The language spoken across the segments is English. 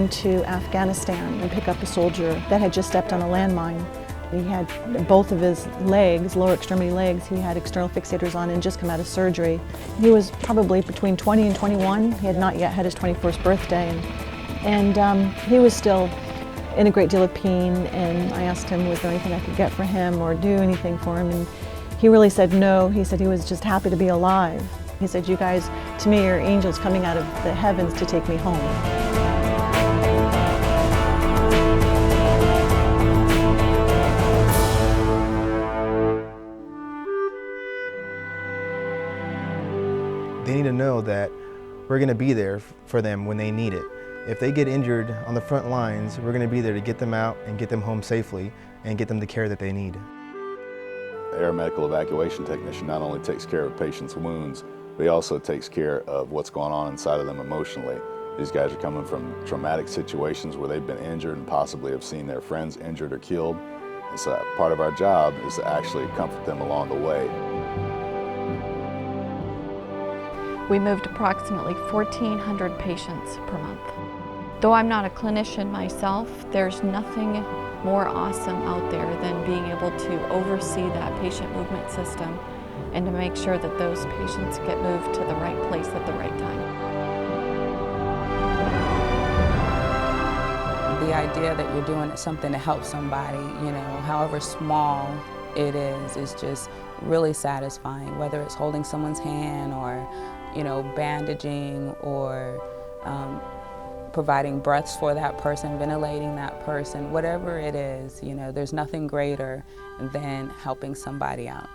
going to Afghanistan and pick up a soldier that had just stepped on a landmine. He had both of his legs, lower extremity legs, he had external fixators on and just come out of surgery. He was probably between 20 and 21. He had not yet had his 21st birthday. And he was still in a great deal of pain, and I asked him, was there anything I could get for him or do anything for him? And he really said no. He said he was just happy to be alive. He said, you guys, to me, are angels coming out of the heavens to take me home. They need to know that we're going to be there for them when they need it. If they get injured on the front lines, we're going to be there to get them out and get them home safely and get them the care that they need. The Aeromedical Evacuation technician not only takes care of a patient's wounds, but he also takes care of what's going on inside of them emotionally. These guys are coming from traumatic situations where they've been injured and possibly have seen their friends injured or killed. And so part of our job is to actually comfort them along the way. We moved approximately 1,400 patients per month. Though I'm not a clinician myself, there's nothing more awesome out there than being able to oversee that patient movement system and to make sure that those patients get moved to the right place at the right time. The idea that you're doing something to help somebody, however small it is just really satisfying, whether it's holding someone's hand or, bandaging or providing breaths for that person, ventilating that person, whatever it is, there's nothing greater than helping somebody out.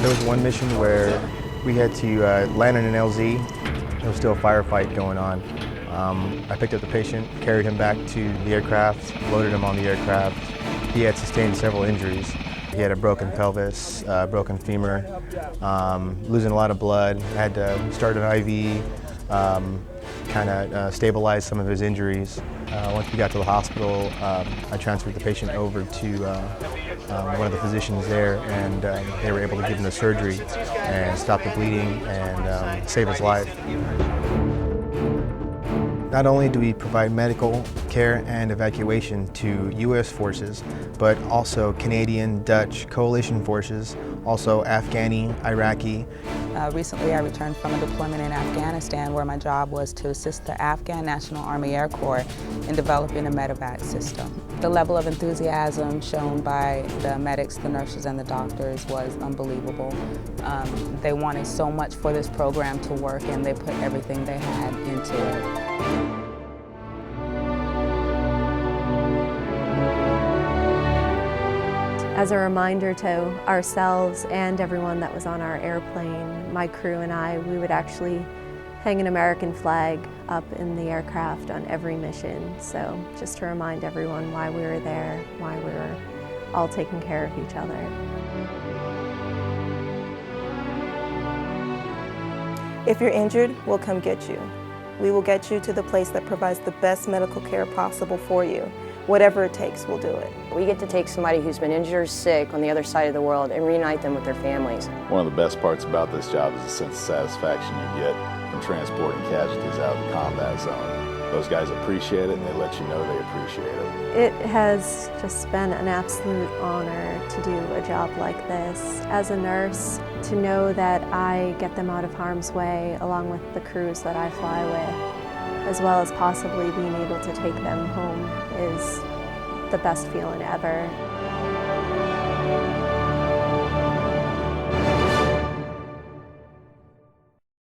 There was one mission where we had to land in an LZ. There was still a firefight going on. I picked up the patient, carried him back to the aircraft, loaded him on the aircraft. He had sustained several injuries. He had a broken pelvis, broken femur, losing a lot of blood. I had to start an IV, kind of stabilize some of his injuries. Once we got to the hospital, I transferred the patient over to one of the physicians there, and they were able to give him the surgery and stop the bleeding and save his life. Not only do we provide medical care and evacuation to U.S. forces, but also Canadian, Dutch, coalition forces, also Afghani, Iraqi. Recently I returned from a deployment in Afghanistan where my job was to assist the Afghan National Army Air Corps in developing a medevac system. The level of enthusiasm shown by the medics, the nurses, and the doctors was unbelievable. They wanted so much for this program to work, and they put everything they had into it. As a reminder to ourselves and everyone that was on our airplane, my crew and I, we would actually hang an American flag up in the aircraft on every mission. So just to remind everyone why we were there, why we were all taking care of each other. If you're injured, we'll come get you. We will get you to the place that provides the best medical care possible for you. Whatever it takes, we'll do it. We get to take somebody who's been injured or sick on the other side of the world and reunite them with their families. One of the best parts about this job is the sense of satisfaction you get from transporting casualties out of the combat zone. Those guys appreciate it, and they let you know they appreciate it. It has just been an absolute honor to do a job like this. As a nurse, to know that I get them out of harm's way along with the crews that I fly with, as well as possibly being able to take them home, is the best feeling ever.